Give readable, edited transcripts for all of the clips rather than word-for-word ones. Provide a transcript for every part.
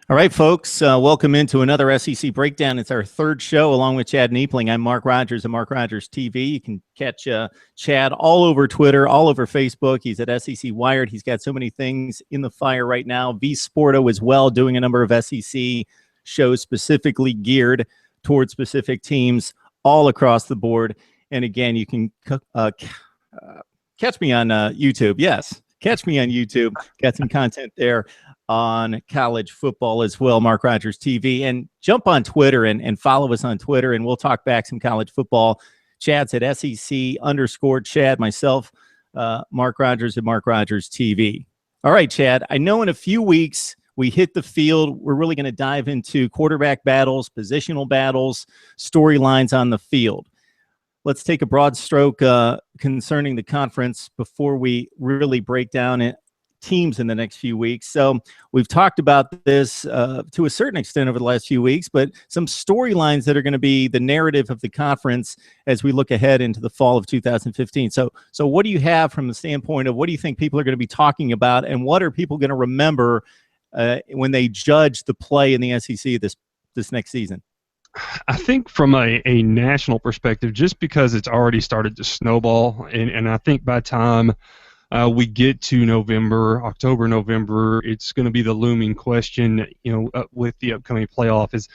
All right, folks, welcome into another SEC Breakdown. It's our third show along with Chad Neipling. I'm Mark Rogers of Mark Rogers TV. You can catch Chad all over Twitter, all over Facebook. He's at SEC Wired. He's got so many things in the fire right now. V Sporto as well, doing a number of SEC shows specifically geared towards specific teams all across the board. And again, you can catch me on YouTube. Yes, catch me on YouTube. Got some content there on college football as well, Mark Rogers TV. And jump on Twitter and follow us on Twitter, and we'll talk back some college football. Chad's at SEC_Chad, myself, Mark Rogers at Mark Rogers TV. All right, Chad, I know in a few weeks we hit the field. We're really going to dive into quarterback battles, positional battles, storylines on the field. Let's take a broad stroke concerning the conference before we really break down it. Teams in the next few weeks. So we've talked about this to a certain extent over the last few weeks, but some storylines that are going to be the narrative of the conference as we look ahead into the fall of 2015. So what do you have from the standpoint of what do you think people are going to be talking about, and what are people going to remember when they judge the play in the SEC this next season? I think from a national perspective, just because it's already started to snowball, and I think by the time we get to October, November, it's going to be the looming question, with the upcoming playoff is,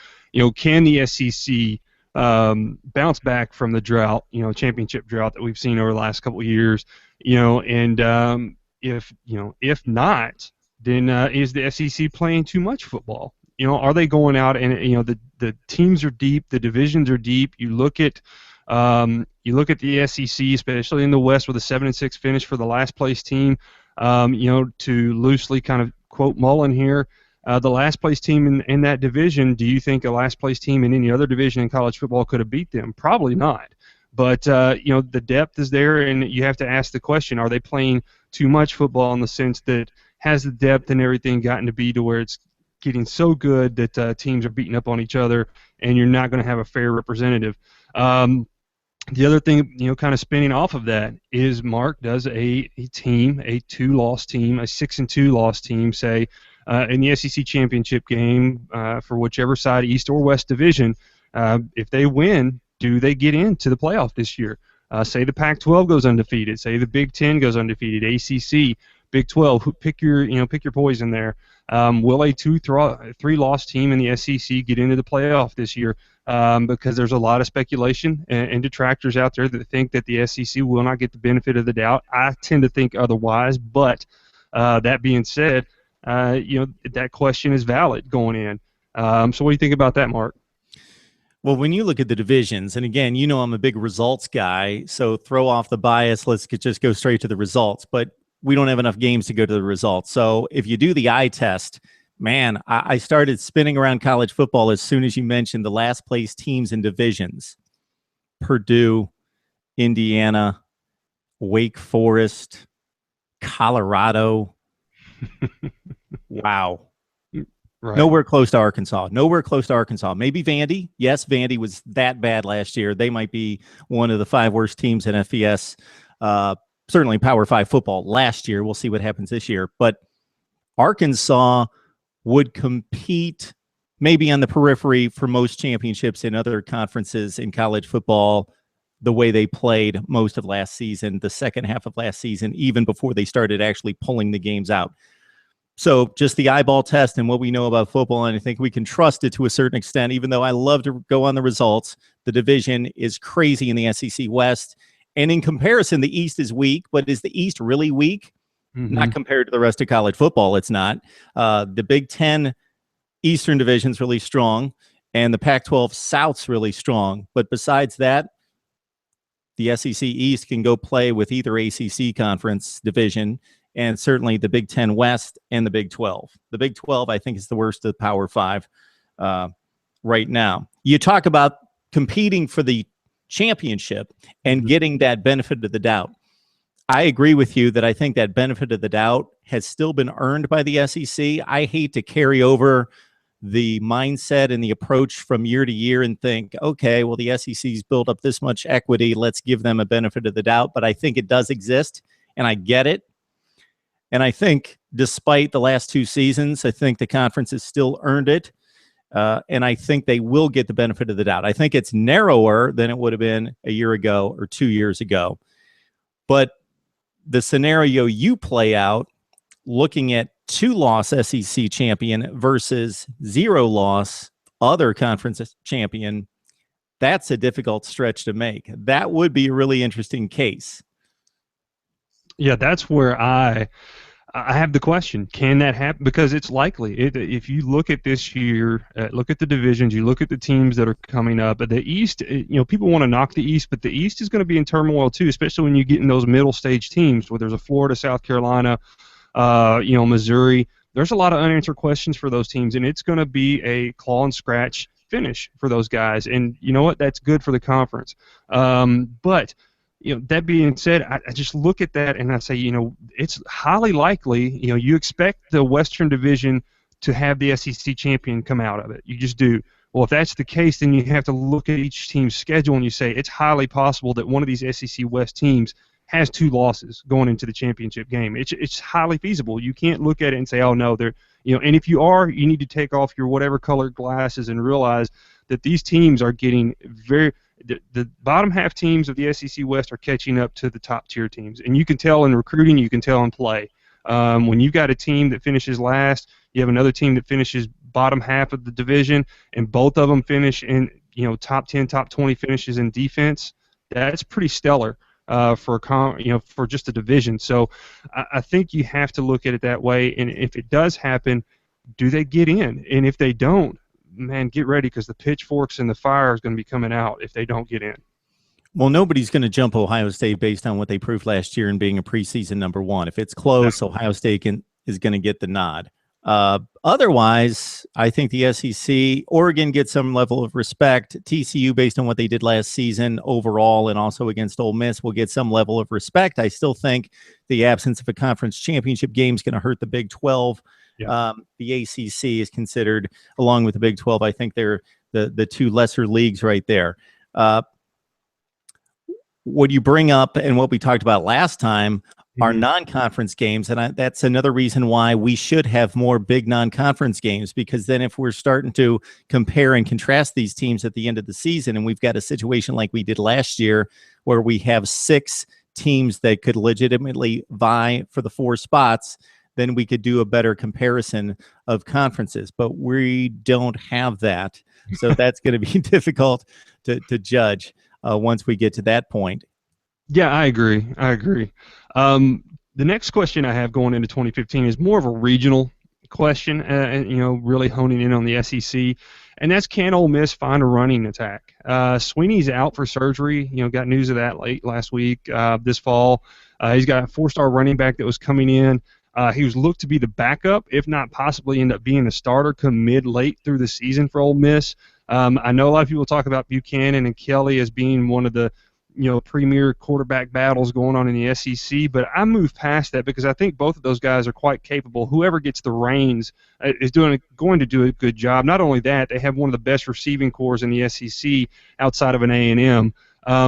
can the SEC bounce back from the drought, championship drought that we've seen over the last couple of years, and if not, then is the SEC playing too much football? Are they going out and, the teams are deep, the divisions are deep. You look at the SEC, especially in the West, with a 7-6 finish for the last place team. To loosely kind of quote Mullen here, the last place team in that division. Do you think a last place team in any other division in college football could have beat them? Probably not. But the depth is there, and you have to ask the question: are they playing too much football, in the sense that has the depth and everything gotten to be to where it's getting so good that teams are beating up on each other, and you're not going to have a fair representative? The other thing, kind of spinning off of that is, Mark, does a team, a 2-loss team, a 6-2 loss team, say, in the SEC championship game for whichever side, East or West division, if they win, do they get into the playoff this year? Say the Pac-12 goes undefeated, say the Big Ten goes undefeated, ACC, Big 12, pick your poison there. Will a 3-loss team in the SEC get into the playoff this year? Because there's a lot of speculation and detractors out there that think that the SEC will not get the benefit of the doubt. I tend to think otherwise, but that being said, that question is valid going in. So what do you think about that, Mark? Well, when you look at the divisions, and again, I'm a big results guy, so throw off the bias. Let's just go straight to the results. But we don't have enough games to go to the results. So if you do the eye test, man, I started spinning around college football as soon as you mentioned the last place teams and divisions: Purdue, Indiana, Wake Forest, Colorado. Wow. Right. Nowhere close to Arkansas. Maybe Vandy. Yes, Vandy was that bad last year. They might be one of the 5 worst teams in FBS. Certainly Power 5 football last year. We'll see what happens this year. But Arkansas would compete maybe on the periphery for most championships in other conferences in college football, the way they played most of last season, the second half of last season, even before they started actually pulling the games out. So just the eyeball test and what we know about football, and I think we can trust it to a certain extent, even though I love to go on the results. The division is crazy in the SEC West. And in comparison, the East is weak, but is the East really weak? Mm-hmm. Not compared to the rest of college football, it's not. The Big Ten Eastern Division's really strong, and the Pac-12 South's really strong. But besides that, the SEC East can go play with either ACC conference division, and certainly the Big Ten West and the Big 12. The Big 12, I think, is the worst of the Power 5 right now. You talk about competing for the championship and getting that benefit of the doubt. I agree with you that I think that benefit of the doubt has still been earned by the SEC. I hate to carry over the mindset and the approach from year to year and think, okay, well, the SEC's built up this much equity, let's give them a benefit of the doubt. But I think it does exist, and I get it. And I think despite the last 2 seasons. I think the conference has still earned it. And I think they will get the benefit of the doubt. I think it's narrower than it would have been a year ago or 2 years ago. But the scenario you play out, looking at 2-loss SEC champion versus 0-loss other conference champion, that's a difficult stretch to make. That would be a really interesting case. Yeah, that's where I have the question: can that happen? Because it's likely. If you look at this year, look at the divisions, you look at the teams that are coming up. The East, people want to knock the East, but the East is going to be in turmoil too, especially when you get in those middle stage teams where there's a Florida, South Carolina, Missouri. There's a lot of unanswered questions for those teams, and it's going to be a claw and scratch finish for those guys. And you know what? That's good for the conference. But that being said, I just look at that and I say, it's highly likely, you expect the Western Division to have the SEC champion come out of it. You just do. Well, if that's the case, then you have to look at each team's schedule and you say it's highly possible that one of these SEC West teams has 2 losses going into the championship game. It's highly feasible. You can't look at it and say, oh, no, they're, and if you are, you need to take off your whatever colored glasses and realize that these teams are getting the bottom half teams of the SEC West are catching up to the top tier teams. And you can tell in recruiting, you can tell in play. When you've got a team that finishes last, you have another team that finishes bottom half of the division, and both of them finish in top 10, top 20 finishes in defense, that's pretty stellar for just a division. So I think you have to look at it that way. And if it does happen, do they get in? And if they don't, man, get ready, because the pitchforks and the fire is going to be coming out if they don't get in. Well, nobody's going to jump Ohio State based on what they proved last year and being a preseason number 1. If it's close, Ohio State is going to get the nod. Otherwise, I think the SEC, Oregon gets some level of respect. TCU, based on what they did last season overall and also against Ole Miss, will get some level of respect. I still think the absence of a conference championship game is going to hurt the Big 12. Yeah. The ACC is considered, along with the Big 12, I think they're the 2 lesser leagues right there. What you bring up and what we talked about last time are non-conference games, and that's another reason why we should have more big non-conference games, because then if we're starting to compare and contrast these teams at the end of the season, and we've got a situation like we did last year where we have 6 teams that could legitimately vie for the 4 spots, then we could do a better comparison of conferences. But we don't have that, so that's going to be difficult to judge once we get to that point. Yeah, I agree. The next question I have going into 2015 is more of a regional question, really honing in on the SEC, and that's, can Ole Miss find a running attack? Sweeney's out for surgery. Got news of that late last week, this fall. He's got a 4-star running back that was coming in. He was looked to be the backup, if not possibly end up being the starter come mid-late through the season for Ole Miss. I know a lot of people talk about Buchanan and Kelly as being one of the premier quarterback battles going on in the SEC, but I move past that because I think both of those guys are quite capable. Whoever gets the reins is going to do a good job. Not only that, they have one of the best receiving cores in the SEC outside of an A&M.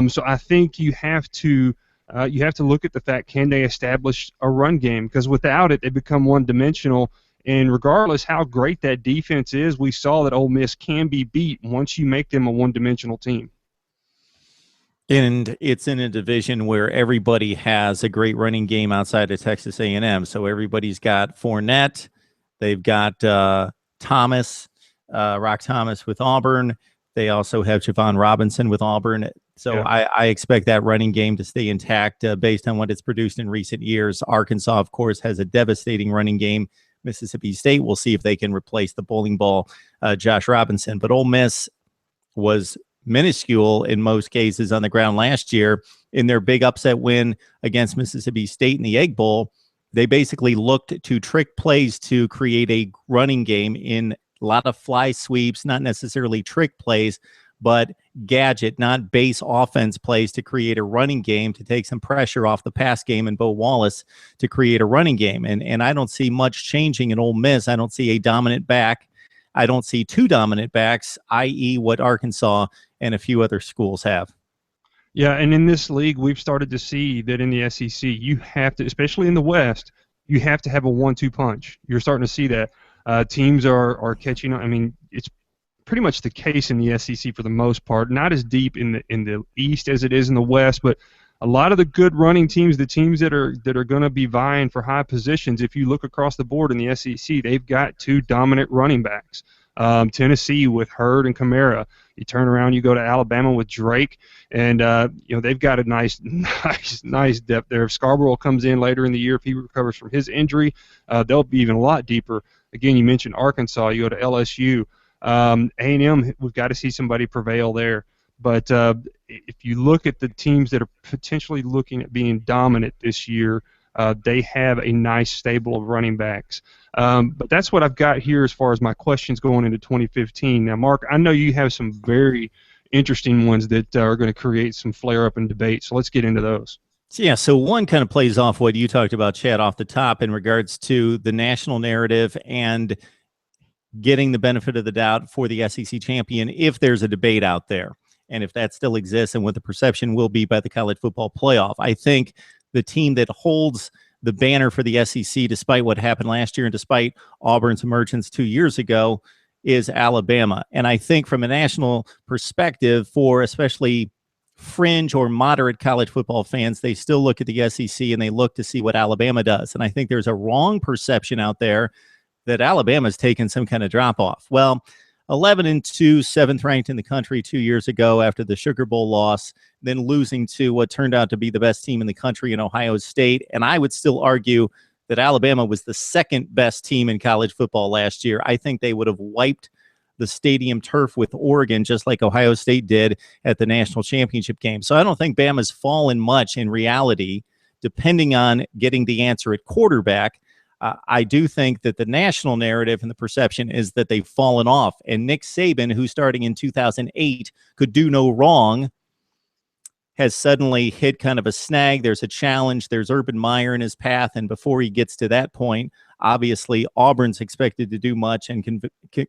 So I think you have to look at the fact, can they establish a run game? Because without it, they become one-dimensional. And regardless how great that defense is, we saw that Ole Miss can be beat once you make them a one-dimensional team. And it's in a division where everybody has a great running game outside of Texas A&M. So everybody's got Fournette. They've got Thomas, Rock Thomas with Auburn. They also have Javon Robinson with Auburn. So yeah. I expect that running game to stay intact based on what it's produced in recent years. Arkansas, of course, has a devastating running game. Mississippi State, we'll see if they can replace the bowling ball Josh Robinson. But Ole Miss was minuscule in most cases on the ground last year. In their big upset win against Mississippi State in the Egg Bowl, they basically looked to trick plays to create a running game in a lot of fly sweeps, not necessarily trick plays, but gadget, not base offense plays to create a running game, to take some pressure off the pass game and Bo Wallace to create a running game. And I don't see much changing in Ole Miss. I don't see a dominant back. I don't see 2 dominant backs, i.e. what Arkansas and a few other schools have. Yeah, and in this league, we've started to see that in the SEC, you have to, especially in the West, you have to have a 1-2 punch. You're starting to see that. Teams are catching on. I mean, it's pretty much the case in the SEC for the most part. Not as deep in the East as it is in the West, but a lot of the good running teams, the teams that are going to be vying for high positions, if you look across the board in the SEC, they've got two dominant running backs. Tennessee with Hurd and Kamara. You turn around, you go to Alabama with Drake, and they've got a nice depth there. If Scarborough comes in later in the year, if he recovers from his injury, they'll be even a lot deeper. Again, you mentioned Arkansas. You go to LSU. A&M, we've got to see somebody prevail there. But if you look at the teams that are potentially looking at being dominant this year, they have a nice stable of running backs. But that's what I've got here as far as my questions going into 2015. Now, Mark, I know you have some very interesting ones that are going to create some flare-up and debate, so let's get into those. Yeah, so one kind of plays off what you talked about, Chad, off the top in regards to the national narrative and getting the benefit of the doubt for the SEC champion if there's a debate out there, and if that still exists and what the perception will be by the college football playoff. I think the team that holds the banner for the SEC, despite what happened last year and despite Auburn's emergence 2 years ago, is Alabama. And I think from a national perspective, for especially fringe or moderate college football fans, they still look at the SEC and they look to see what Alabama does. And I think there's a wrong perception out there that Alabama's taken some kind of drop off. Well, 11-2, 7th ranked in the country 2 years ago after the Sugar Bowl loss, then losing to what turned out to be the best team in the country in Ohio State. And I would still argue that Alabama was the second best team in college football last year. I think they would have wiped the stadium turf with Oregon, just like Ohio State did at the national championship game. So I don't think Bama's fallen much in reality, depending on getting the answer at quarterback. I do think that the national narrative and the perception is that they've fallen off. And Nick Saban, who starting in 2008 could do no wrong, has suddenly hit kind of a snag. There's a challenge. There's Urban Meyer in his path. And before he gets to that point, obviously Auburn's expected to do much and can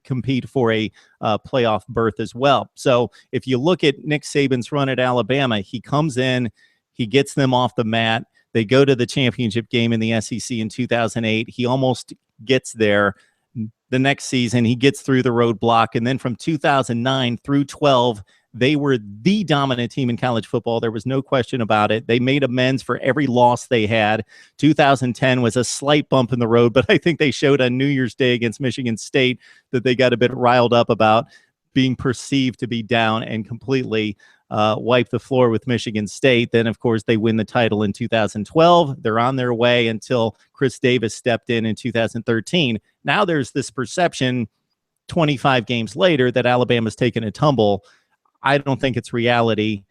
compete for a playoff berth as well. So if you look at Nick Saban's run at Alabama, he comes in, he gets them off the mat. They go to the championship game in the SEC in 2008. He almost gets there. The next season, he gets through the roadblock. And then from 2009 through 12, they were the dominant team in college football. There was no question about it. They made amends for every loss they had. 2010 was a slight bump in the road, but I think they showed on New Year's Day against Michigan State that they got a bit riled up about being perceived to be down and completely wipe the floor with Michigan State. Then, of course, they win the title in 2012. They're on their way until Chris Davis stepped in 2013. Now there's this perception 25 games later that Alabama's taken a tumble. I don't think it's reality.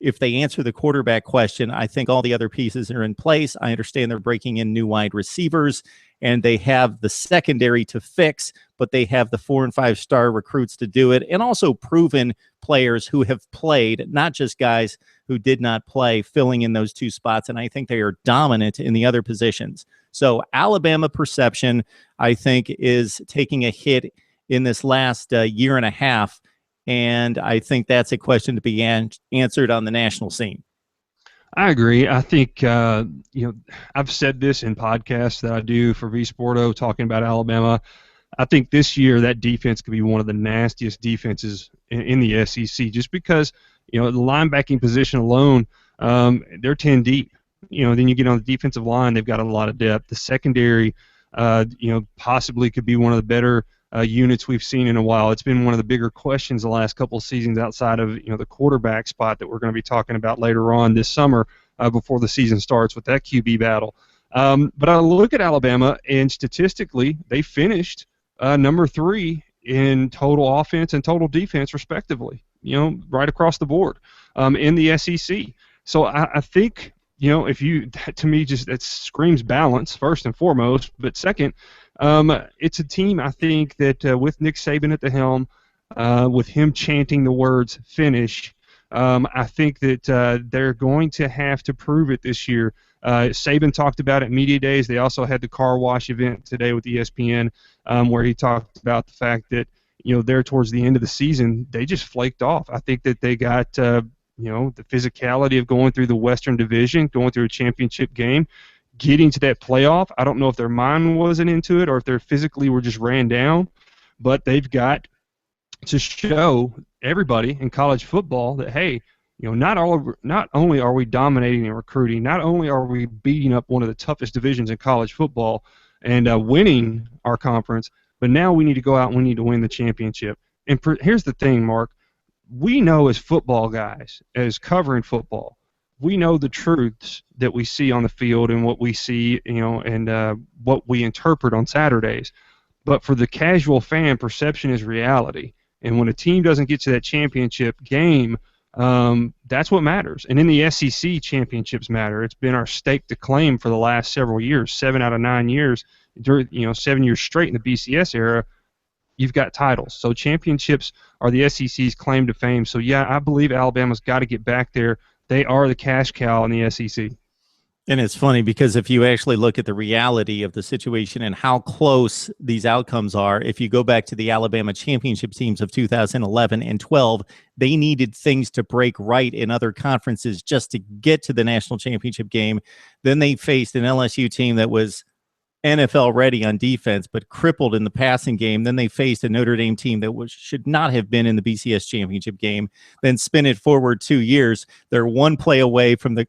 If they answer the quarterback question, I think all the other pieces are in place. I understand they're breaking in new wide receivers, and they have the secondary to fix, but they have the 4- and 5-star recruits to do it, and also proven players who have played, not just guys who did not play, filling in those two spots, and I think they are dominant in the other positions. So Alabama perception, I think, is taking a hit in this last year and a half, and I think that's a question to be answered on the national scene. I agree. I think, I've said this in podcasts that I do for V Sporto talking about Alabama. I think this year that defense could be one of the nastiest defenses in the SEC just because, the linebacking position alone, they're 10 deep. Then you get on the defensive line, they've got a lot of depth. The secondary, possibly could be one of the better units we've seen in a while. It's been one of the bigger questions the last couple of seasons outside of the quarterback spot that we're going to be talking about later on this summer before the season starts with that QB battle. But I look at Alabama, and statistically they finished number 3 in total offense and total defense respectively, right across the board in the SEC. So I think, to me, just that screams balance first and foremost, but second, it's a team, I think, that with Nick Saban at the helm, with him chanting the words finish, I think that they're going to have to prove it this year. Saban talked about it at Media Days. They also had the car wash event today with ESPN where he talked about the fact that, there towards the end of the season, they just flaked off. I think that they got, the physicality of going through the Western Division, going through a championship game, getting to that playoff. I don't know if their mind wasn't into it or if they physically were just ran down, but they've got to show everybody in college football that, hey, not only are we dominating in recruiting, not only are we beating up one of the toughest divisions in college football and winning our conference, but now we need to go out and we need to win the championship. And here's the thing, Mark. We know as football guys, as covering football, we know the truths that we see on the field and what we see, and what we interpret on Saturdays. But for the casual fan, perception is reality. And when a team doesn't get to that championship game, that's what matters. And in the SEC, championships matter. It's been our stake to claim for the last several years, 7 out of 9 years, 7 years straight in the BCS era. You've got titles. So championships are the SEC's claim to fame. So, yeah, I believe Alabama's got to get back there. They are the cash cow in the SEC. And it's funny because if you actually look at the reality of the situation and how close these outcomes are, if you go back to the Alabama championship teams of 2011 and 12, they needed things to break right in other conferences just to get to the national championship game. Then they faced an LSU team that was NFL ready on defense, but crippled in the passing game. Then they faced a Notre Dame team that should not have been in the BCS championship game. Then spin it forward 2 years. They're one play away from the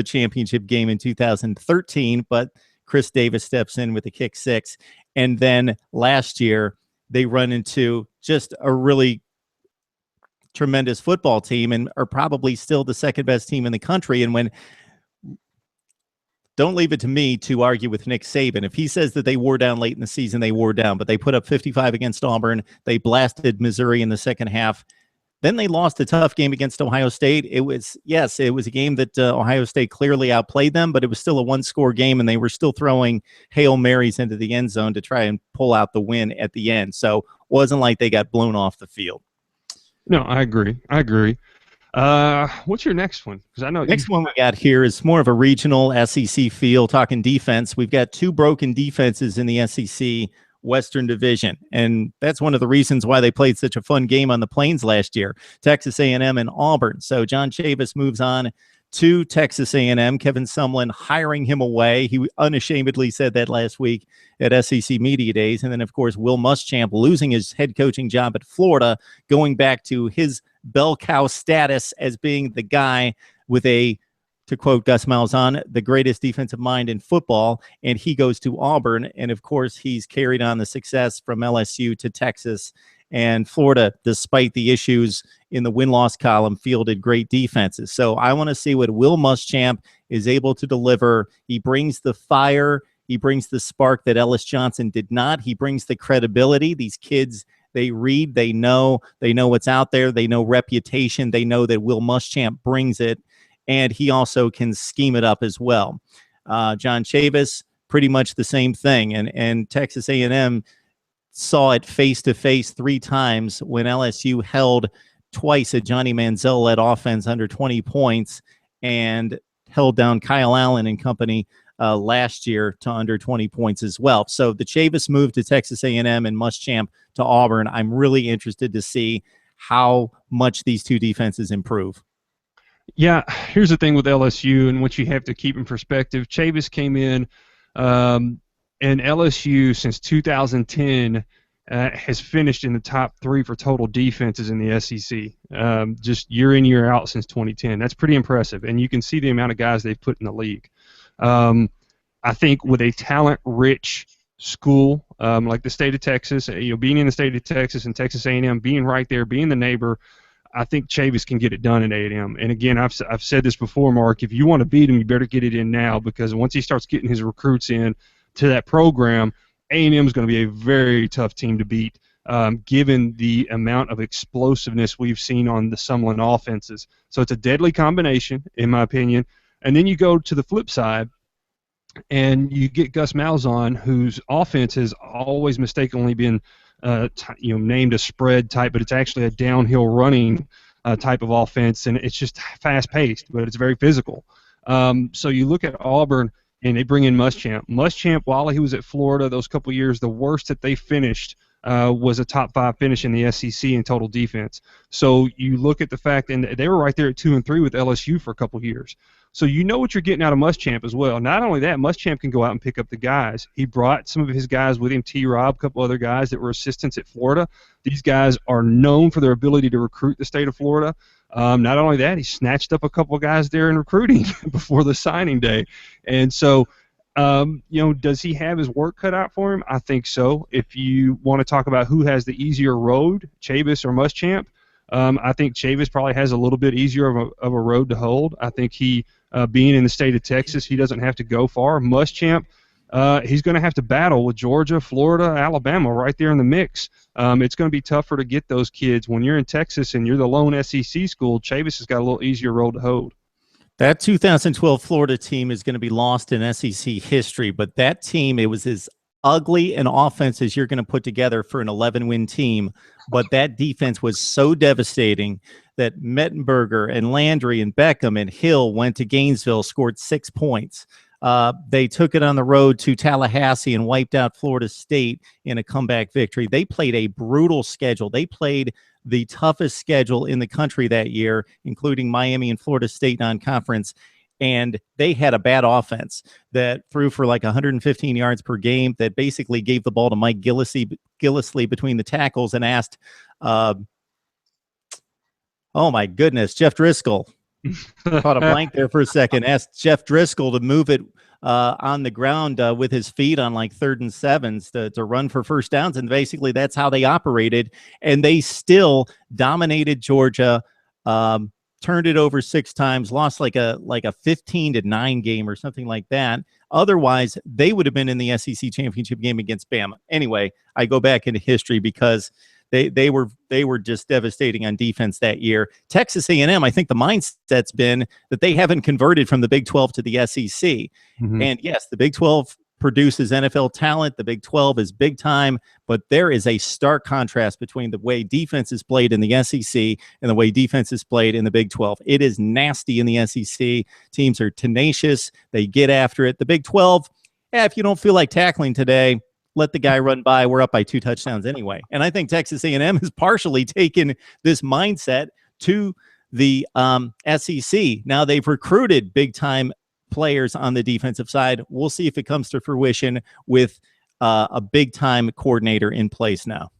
championship game in 2013, but Chris Davis steps in with a kick six. And then last year, they run into just a really tremendous football team and are probably still the second best team in the country. And don't leave it to me to argue with Nick Saban. If he says that they wore down late in the season, they wore down, but they put up 55 against Auburn. They blasted Missouri in the second half. Then they lost a tough game against Ohio State. It was a game that Ohio State clearly outplayed them, but it was still a one-score game, and they were still throwing Hail Marys into the end zone to try and pull out the win at the end. So it wasn't like they got blown off the field. No, I agree. What's your next one? Because I know next one we got here is more of a regional SEC feel. Talking defense, we've got 2 broken defenses in the SEC Western Division, and that's one of the reasons why they played such a fun game on the Plains last year. Texas A&M and Auburn. So John Chavis moves on to Texas A&M. Kevin Sumlin hiring him away. He unashamedly said that last week at SEC Media Days. And then, of course, Will Muschamp losing his head coaching job at Florida, going back to his bell cow status as being the guy with to quote Gus Malzahn, the greatest defensive mind in football, and he goes to Auburn. And, of course, he's carried on the success from LSU to Texas. And Florida, despite the issues in the win-loss column, fielded great defenses. So I want to see what Will Muschamp is able to deliver. He brings the fire. He brings the spark that Ellis Johnson did not. He brings the credibility. These kids, they read, they know what's out there. They know reputation. They know that Will Muschamp brings it. And he also can scheme it up as well. John Chavis, pretty much the same thing. And Texas A&M saw it face-to-face 3 times when LSU held twice a Johnny Manziel-led offense under 20 points and held down Kyle Allen and company last year to under 20 points as well. So the Chavis move to Texas A&M and Muschamp to Auburn, I'm really interested to see how much these 2 defenses improve. Yeah, here's the thing with LSU and what you have to keep in perspective. Chavis came in, and LSU since 2010 has finished in the top 3 for total defenses in the SEC, just year in, year out since 2010. That's pretty impressive, and you can see the amount of guys they've put in the league. I think with a talent-rich school like the state of Texas, being in the state of Texas and Texas A&M, being right there, being the neighbor, I think Chavis can get it done at A&M. And again, I've said this before, Mark. If you want to beat him, you better get it in now, because once he starts getting his recruits in to that program, A&M is going to be a very tough team to beat, given the amount of explosiveness we've seen on the Sumlin offenses. So it's a deadly combination, in my opinion. And then you go to the flip side, and you get Gus Malzahn, whose offense has always mistakenly been named a spread type, but it's actually a downhill running type of offense, and it's just fast-paced, but it's very physical. So you look at Auburn, and they bring in Muschamp. Muschamp, while he was at Florida those couple years, the worst that they finished was a top 5 finish in the SEC in total defense. So you look at the fact, and they were right there at 2-3 with LSU for a couple years. So you know what you're getting out of Muschamp as well. Not only that, Muschamp can go out and pick up the guys. He brought some of his guys with him, T-Rob, a couple other guys that were assistants at Florida. These guys are known for their ability to recruit the state of Florida. Not only that, he snatched up a couple of guys there in recruiting before the signing day. And so, does he have his work cut out for him? I think so. If you want to talk about who has the easier road, Chavis or Muschamp, I think Chavis probably has a little bit easier of a road to hold. I think he, being in the state of Texas, he doesn't have to go far. Muschamp, he's going to have to battle with Georgia, Florida, Alabama right there in the mix. It's going to be tougher to get those kids. When you're in Texas and you're the lone SEC school, Chavis has got a little easier road to hold. That 2012 Florida team is going to be lost in SEC history, but that team, it was as ugly an offense as you're going to put together for an 11-win team, but that defense was so devastating that Mettenberger and Landry and Beckham and Hill went to Gainesville, scored 6 points. They took it on the road to Tallahassee and wiped out Florida State in a comeback victory. They played a brutal schedule. They played the toughest schedule in the country that year, including Miami and Florida State non-conference. And they had a bad offense that threw for like 115 yards per game, that basically gave the ball to Mike Gillisley between the tackles and asked, oh my goodness, Jeff Driscoll. Caught a blank there for a second. Asked Jeff Driscoll to move it on the ground with his feet on like 3rd and 7s to run for first downs. And basically that's how they operated. And they still dominated Georgia, turned it over 6 times, lost like a 15-9 game or something like that. Otherwise, they would have been in the SEC championship game against Bama. Anyway, I go back into history because they were just devastating on defense that year. Texas A&M, I think the mindset's been that they haven't converted from the Big 12 to the SEC. Mm-hmm. And yes, the Big 12 produces NFL talent. The Big 12 is big time, but there is a stark contrast between the way defense is played in the SEC and the way defense is played in the Big 12. It is nasty in the SEC. Teams are tenacious. They get after it. The Big 12, if you don't feel like tackling today, let the guy run by. We're up by 2 touchdowns anyway. And I think Texas A&M has partially taken this mindset to the SEC. Now they've recruited big-time players on the defensive side. We'll see if it comes to fruition with a big-time coordinator in place now.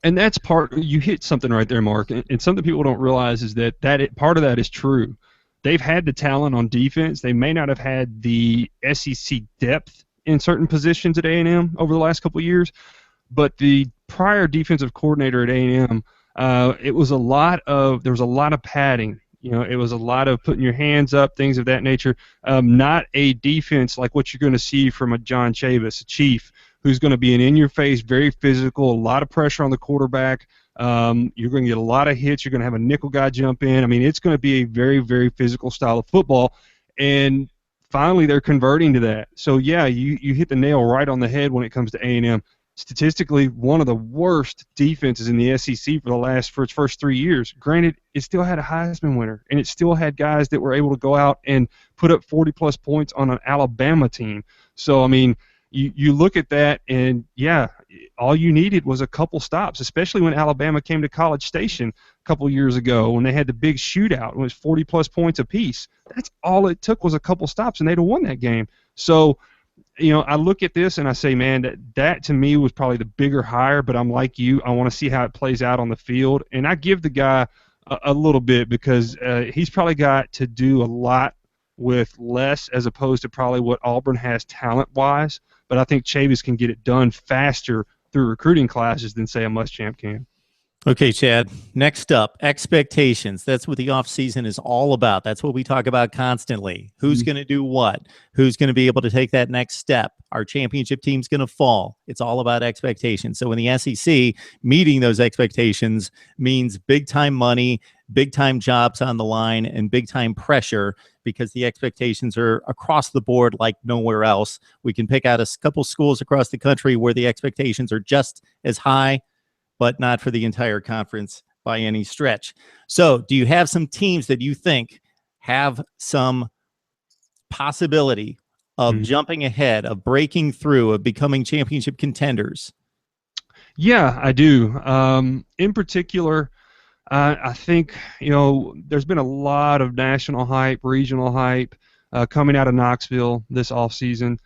And that's you hit something right there, Mark. And something people don't realize is that part of that is true. They've had the talent on defense. They may not have had the SEC depth in certain positions at A&M over the last couple of years, but the prior defensive coordinator at A&M, there was a lot of padding. It was a lot of putting your hands up, things of that nature. Not a defense like what you're going to see from a John Chavis, a chief, who's going to be an in-your-face, very physical, a lot of pressure on the quarterback. You're going to get a lot of hits. You're going to have a nickel guy jump in. I mean, it's going to be a very, very physical style of football, and finally they're converting to that. So, yeah, you hit the nail right on the head when it comes to A&M. Statistically, one of the worst defenses in the SEC for its first 3 years. Granted, it still had a Heisman winner, and it still had guys that were able to go out and put up 40-plus points on an Alabama team. So, I mean, you look at that, and, yeah, all you needed was a couple stops, especially when Alabama came to College Station a couple years ago when they had the big shootout. It was 40-plus points apiece. That's all it took was a couple stops, and they'd have won that game. So, I look at this and I say, man, that to me was probably the bigger hire, but I'm like you. I want to see how it plays out on the field. And I give the guy a little bit because he's probably got to do a lot with less as opposed to probably what Auburn has talent-wise. But I think Chavis can get it done faster through recruiting classes than, say, a Muschamp can. Okay, Chad. Next up, expectations. That's what the offseason is all about. That's what we talk about constantly. Who's going to do what? Who's going to be able to take that next step? Our championship team's going to fall. It's all about expectations. So in the SEC, meeting those expectations means big-time money, big-time jobs on the line, and big-time pressure because the expectations are across the board like nowhere else. We can pick out a couple schools across the country where the expectations are just as high, but not for the entire conference by any stretch. So do you have some teams that you think have some possibility of jumping ahead, of breaking through, of becoming championship contenders? Yeah, I do. In particular, I think, there's been a lot of national hype, regional hype coming out of Knoxville this offseason.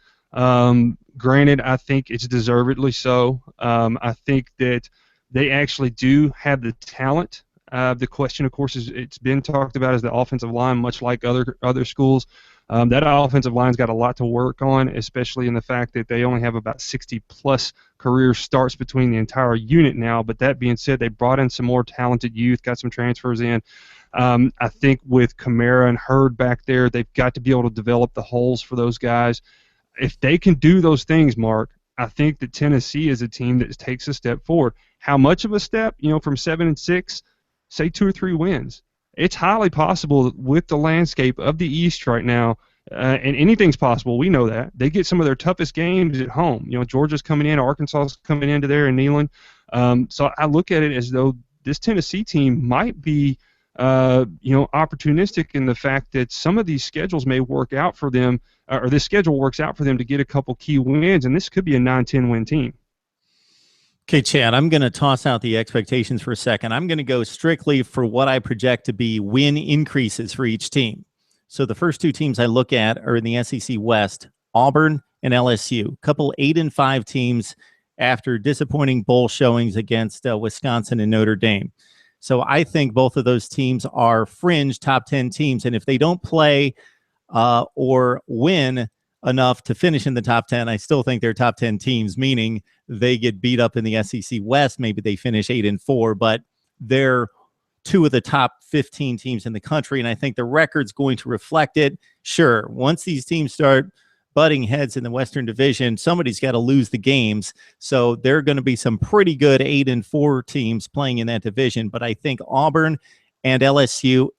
Granted, I think it's deservedly so. I think that they actually do have the talent. The question, of course, is it's been talked about as the offensive line, much like other schools. That offensive line's got a lot to work on, especially in the fact that they only have about 60-plus career starts between the entire unit now. But that being said, they brought in some more talented youth, got some transfers in. I think with Kamara and Hurd back there, they've got to be able to develop the holes for those guys. If they can do those things, Mark, I think that Tennessee is a team that takes a step forward. How much of a step? From 7-6, say 2 or 3 wins. It's highly possible with the landscape of the East right now, and anything's possible. We know that. They get some of their toughest games at home. Georgia's coming in, Arkansas's coming into there in Neyland. So I look at it as though this Tennessee team might be, opportunistic in the fact that some of these schedules may work out for them, or this schedule works out for them to get a couple key wins, and this could be a 9-10 win team. Okay, Chad, I'm going to toss out the expectations for a second. I'm going to go strictly for what I project to be win increases for each team. So the first 2 teams I look at are in the SEC West, Auburn and LSU. A couple 8-5 teams after disappointing bowl showings against Wisconsin and Notre Dame. So I think both of those teams are fringe top 10 teams. And if they don't play or win enough to finish in the top 10, I still think they're top 10 teams, meaning they get beat up in the SEC West. Maybe they finish 8-4, but they're 2 of the top 15 teams in the country. And I think the record's going to reflect it. Sure, once these teams start butting heads in the Western Division, somebody's got to lose the games. So there are going to be some pretty good 8-4 teams playing in that division. But I think Auburn and LSU,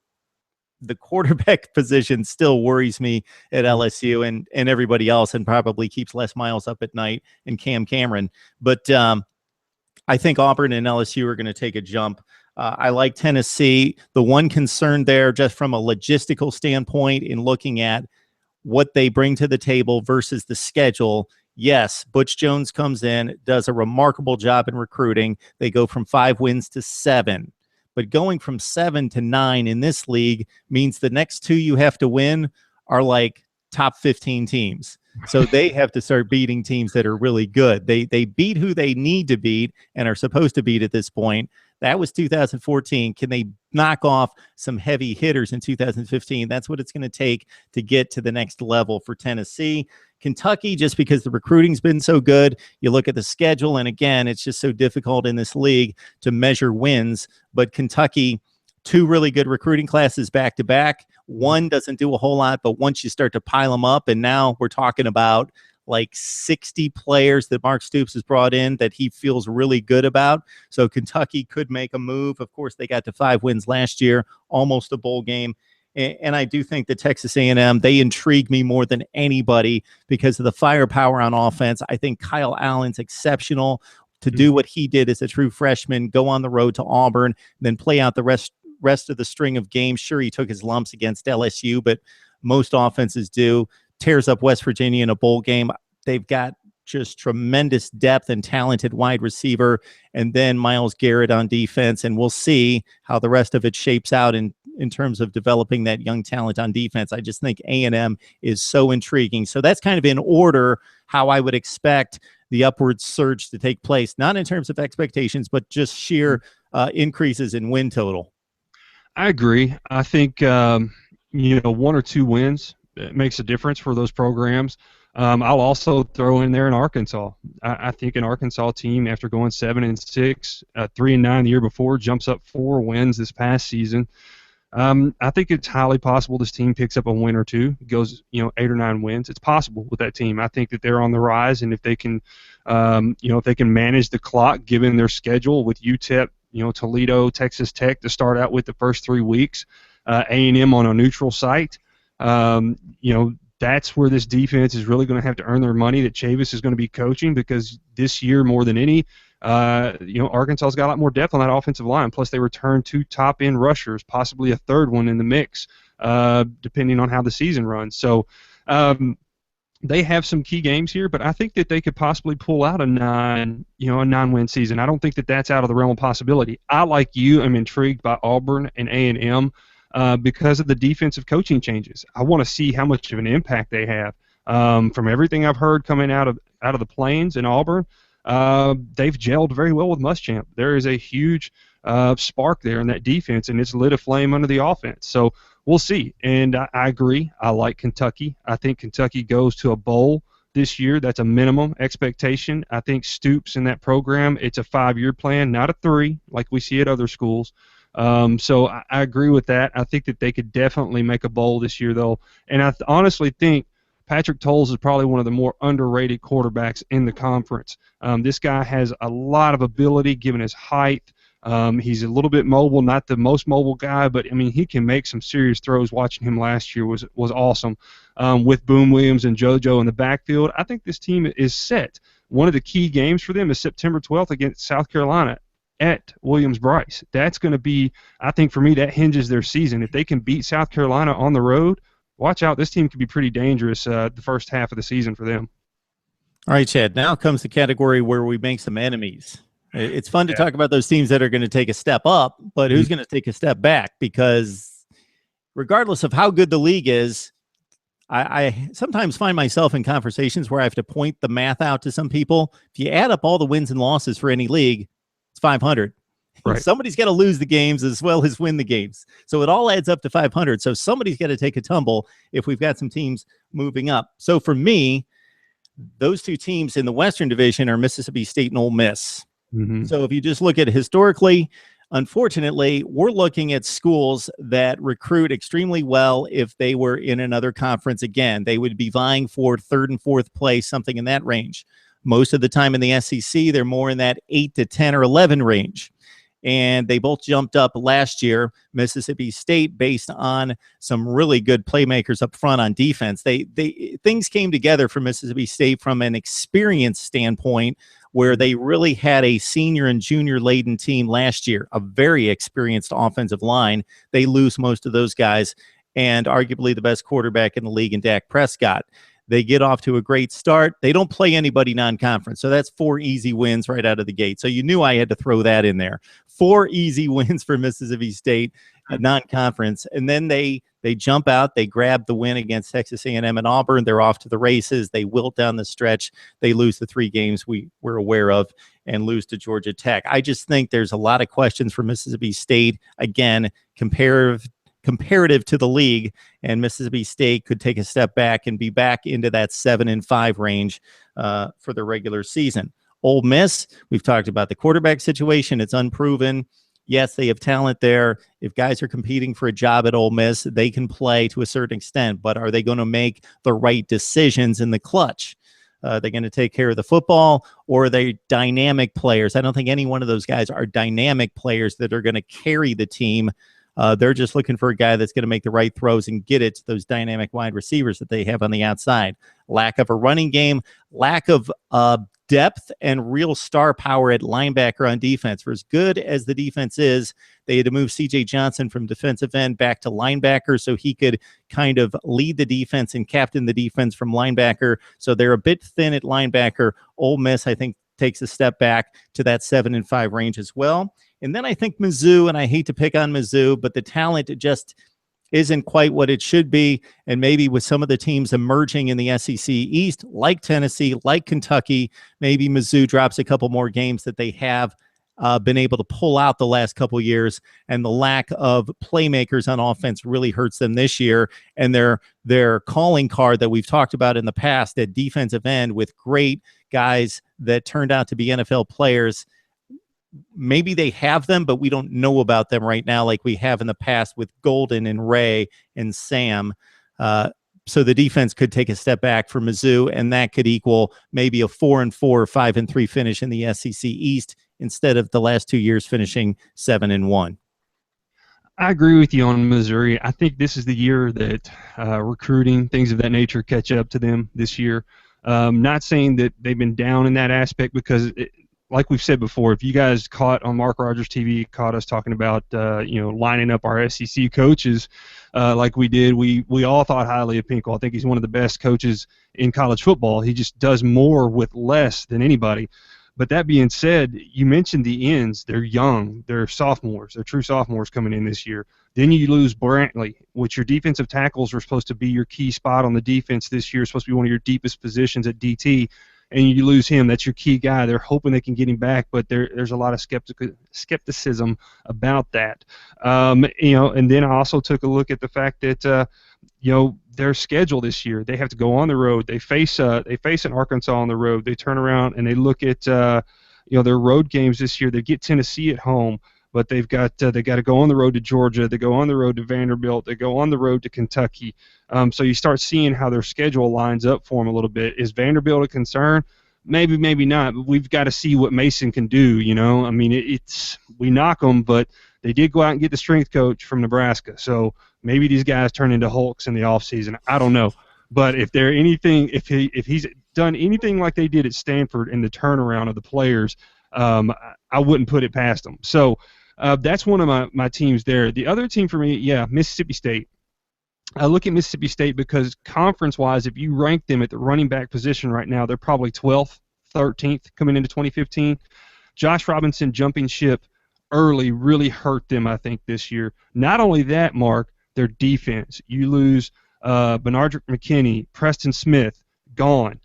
the quarterback position still worries me at LSU and everybody else, and probably keeps Les Miles up at night and Cam Cameron. But I think Auburn and LSU are going to take a jump. I like Tennessee. The one concern there, just from a logistical standpoint, in looking at what they bring to the table versus the schedule. Yes, Butch Jones comes in, does a remarkable job in recruiting. They go from 5 wins to 7. But going from 7 to 9 in this league means the next 2 you have to win are like top 15 teams. So they have to start beating teams that are really good. They beat who they need to beat and are supposed to beat at this point. That was 2014. Can they knock off some heavy hitters in 2015? That's what it's going to take to get to the next level for Tennessee. Kentucky, just because the recruiting's been so good, you look at the schedule, and again, it's just so difficult in this league to measure wins. But Kentucky, 2 really good recruiting classes back to back. One doesn't do a whole lot, but once you start to pile them up, and now we're talking about like 60 players that Mark Stoops has brought in that he feels really good about. So Kentucky could make a move. Of course, they got to 5 wins last year, almost a bowl game. And I do think that Texas A&M, they intrigue me more than anybody because of the firepower on offense. I think Kyle Allen's exceptional to do what he did as a true freshman, go on the road to Auburn, then play out the rest of the string of games. Sure, he took his lumps against LSU, but most offenses do. Tears up West Virginia in a bowl game. They've got just tremendous depth and talented wide receiver, and then Myles Garrett on defense, and we'll see how the rest of it shapes out in terms of developing that young talent on defense. I just think A&M is so intriguing. So that's kind of in order how I would expect the upward surge to take place, not in terms of expectations, but just sheer increases in win total. I agree. I think 1 or 2 wins makes a difference for those programs. I'll also throw in there in Arkansas. I think an Arkansas team, after going 7-6, 3-9 the year before, jumps up 4 wins this past season. I think it's highly possible this team picks up a win or 2, goes 8 or 9 wins. It's possible with that team. I think that they're on the rise, and if they can, if they can manage the clock given their schedule with UTEP, Toledo, Texas Tech to start out with the first 3 weeks, A&M on a neutral site. That's where this defense is really going to have to earn their money that Chavis is going to be coaching, because this year more than any, Arkansas's got a lot more depth on that offensive line. Plus, they return 2 top-end rushers, possibly a 3rd one in the mix, depending on how the season runs. So, they have some key games here, but I think that they could possibly pull out a 9-win season. I don't think that that's out of the realm of possibility. I, like you, am intrigued by Auburn and A&M because of the defensive coaching changes. I want to see how much of an impact they have. From everything I've heard coming out of the Plains in Auburn, they've gelled very well with Muschamp. There is a huge spark there in that defense, and it's lit a flame under the offense. So we'll see. And I agree. I like Kentucky. I think Kentucky goes to a bowl this year. That's a minimum expectation. I think Stoops in that program, it's a 5-year plan, not a 3 like we see at other schools. So I agree with that. I think that they could definitely make a bowl this year, though. And I honestly think Patrick Towles is probably one of the more underrated quarterbacks in the conference. This guy has a lot of ability given his height. He's a little bit mobile, not the most mobile guy, but I mean he can make some serious throws. Watching him last year was awesome. With Boone Williams and JoJo in the backfield, I think this team is set. One of the key games for them is September 12th against South Carolina at Williams-Brice. That's going to be, I think for me, that hinges their season. If they can beat South Carolina on the road, watch out. This team could be pretty dangerous the first half of the season for them. All right, Chad. Now comes the category where we make some enemies. It's fun to talk about those teams that are going to take a step up, but who's going to take a step back? Because regardless of how good the league is, I sometimes find myself in conversations where I have to point the math out to some people. If you add up all the wins and losses for any league, it's 500. Right. Somebody's got to lose the games as well as win the games. So it all adds up to 500. So somebody's got to take a tumble if we've got some teams moving up. So for me, those two teams in the Western Division are Mississippi State and Ole Miss. Mm-hmm. So if you just look at it historically, unfortunately, we're looking at schools that recruit extremely well. If they were in another conference again, they would be vying for 3rd and 4th place, something in that range. Most of the time in the SEC, they're more in that 8 to 10 or 11 range. And they both jumped up last year. Mississippi State, based on some really good playmakers up front on defense. Things came together for Mississippi State from an experience standpoint, where they really had a senior and junior laden team last year, a very experienced offensive line. They lose most of those guys, and arguably the best quarterback in the league in Dak Prescott. They get off to a great start. They don't play anybody non-conference. So that's 4 easy wins right out of the gate. So you knew I had to throw that in there. 4 easy wins for Mississippi State non-conference. And then they jump out. They grab the win against Texas A&M and Auburn. They're off to the races. They wilt down the stretch. They lose the 3 games we're aware of and lose to Georgia Tech. I just think there's a lot of questions for Mississippi State. Again, comparative to the league, and Mississippi State could take a step back and be back into that 7-5 range for the regular season. Ole Miss, we've talked about the quarterback situation. It's unproven. Yes, they have talent there. If guys are competing for a job at Ole Miss, they can play to a certain extent, but are they going to make the right decisions in the clutch? They're going to take care of the football, or are they dynamic players? I don't think any one of those guys are dynamic players that are going to carry the team. They're just looking for a guy that's going to make the right throws and get it to those dynamic wide receivers that they have on the outside. Lack of a running game, lack of depth and real star power at linebacker on defense. For as good as the defense is, they had to move C.J. Johnson from defensive end back to linebacker so he could kind of lead the defense and captain the defense from linebacker. So they're a bit thin at linebacker. Ole Miss, I think, takes a step back to that 7-5 range as well. And then I think Mizzou, and I hate to pick on Mizzou, but the talent just isn't quite what it should be. And maybe with some of the teams emerging in the SEC East, like Tennessee, like Kentucky, maybe Mizzou drops a couple more games that they have been able to pull out the last couple of years. And the lack of playmakers on offense really hurts them this year. And their calling card that we've talked about in the past at defensive end with great guys that turned out to be NFL players, maybe they have them, but we don't know about them right now like we have in the past with Golden and Ray and Sam. So the defense could take a step back for Mizzou, and that could equal maybe a 4-4 or 5-3 finish in the SEC East instead of the last 2 years finishing 7-1. I agree with you on Missouri. I think this is the year that recruiting, things of that nature, catch up to them this year. Not saying that they've been down in that aspect, because like we've said before, if you guys caught on Mark Rogers TV, caught us talking about lining up our SEC coaches like we did, we all thought highly of Pinkel. I think he's one of the best coaches in college football. He just does more with less than anybody. But that being said, you mentioned the ends. They're young. They're sophomores. They're true sophomores coming in this year. Then you lose Brantley, which your defensive tackles were supposed to be your key spot on the defense this year, supposed to be one of your deepest positions at DT, and you lose him. That's your key guy. They're hoping they can get him back, but there's a lot of skepticism about that. And then I also took a look at the fact that their schedule this year. They have to go on the road. They face an Arkansas on the road. They turn around and they look at their road games this year. They get Tennessee at home, but they got to go on the road to Georgia. They go on the road to Vanderbilt. They go on the road to Kentucky. So you start seeing how their schedule lines up for them a little bit. Is Vanderbilt a concern? Maybe, maybe not. But we've got to see what Mason can do. I mean, we knock them, but they did go out and get the strength coach from Nebraska. So maybe these guys turn into Hulks in the offseason. I don't know. But if he's done anything like they did at Stanford in the turnaround of the players, I wouldn't put it past them. So that's one of my teams there. The other team for me, Mississippi State. I look at Mississippi State because conference-wise, if you rank them at the running back position right now, they're probably 12th, 13th coming into 2015. Josh Robinson jumping ship early really hurt them, I think, this year. Not only that, Mark, their defense. You lose Benardrick McKinney, Preston Smith, gone.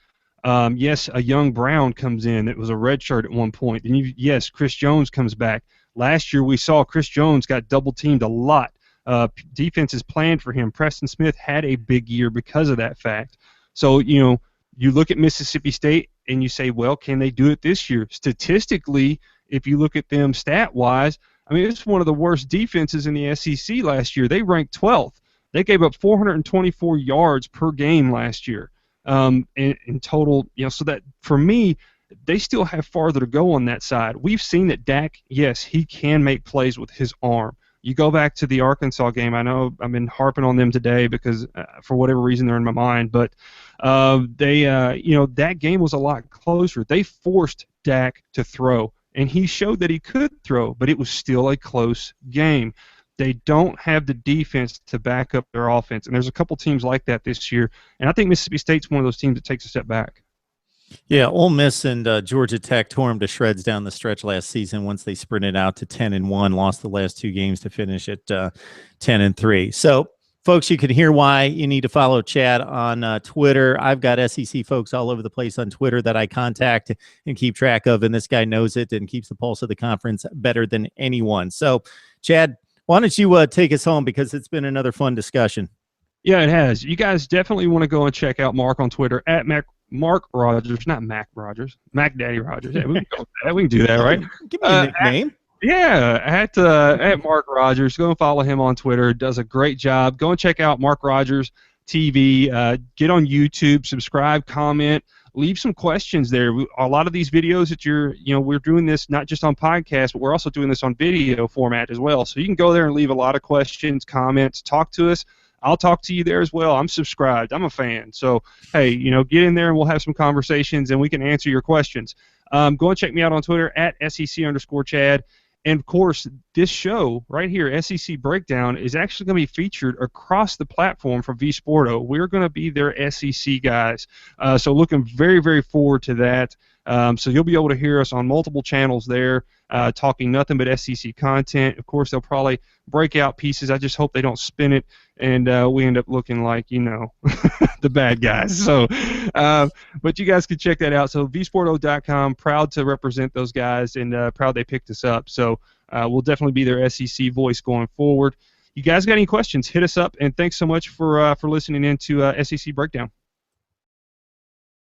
Yes, a young Brown comes in. It was a red shirt at one point. And yes, Chris Jones comes back. Last year we saw Chris Jones got double-teamed a lot. Defenses planned for him. Preston Smith had a big year because of that fact. So, you look at Mississippi State and you say, well, can they do it this year? Statistically, if you look at them stat-wise, I mean, it's one of the worst defenses in the SEC last year. They ranked 12th. They gave up 424 yards per game last year in total. So that, for me, they still have farther to go on that side. We've seen that Dak, yes, he can make plays with his arm. You go back to the Arkansas game. I know I've been harping on them today because for whatever reason they're in my mind, but that game was a lot closer. They forced Dak to throw, and he showed that he could throw, but it was still a close game. They don't have the defense to back up their offense, and there's a couple teams like that this year, and I think Mississippi State's one of those teams that takes a step back. Yeah, Ole Miss and Georgia Tech tore them to shreds down the stretch last season once they sprinted out to 10-1, lost the last two games to finish at 10-3. So, folks, you can hear why you need to follow Chad on Twitter. I've got SEC folks all over the place on Twitter that I contact and keep track of, and this guy knows it and keeps the pulse of the conference better than anyone. So, Chad, why don't you take us home, because it's been another fun discussion. Yeah, it has. You guys definitely want to go and check out Mark on Twitter at Mark Rogers, not Mac Rogers, Mac Daddy Rogers. Yeah, we can go with that. We can do that, right? Give me a nickname. At Mark Rogers. Go and follow him on Twitter. Does a great job. Go and check out Mark Rogers TV. Get on YouTube. Subscribe. Comment. Leave some questions there. A lot of these videos that we're doing this not just on podcast, but we're also doing this on video format as well. So you can go there and leave a lot of questions, comments, talk to us. I'll talk to you there as well. I'm subscribed. I'm a fan. So, hey, get in there and we'll have some conversations and we can answer your questions. Go and check me out on Twitter at SEC_Chad. And, of course, this show right here, SEC Breakdown, is actually going to be featured across the platform for vSporto. We're going to be their SEC guys. So looking very, very forward to that. So you'll be able to hear us on multiple channels there, talking nothing but SEC content. Of course, they'll probably break out pieces. I just hope they don't spin it and we end up looking like, the bad guys. So, but you guys can check that out. So vsporto.com, proud to represent those guys and proud they picked us up. So we'll definitely be their SEC voice going forward. You guys got any questions, hit us up. And thanks so much for listening in to SEC Breakdown.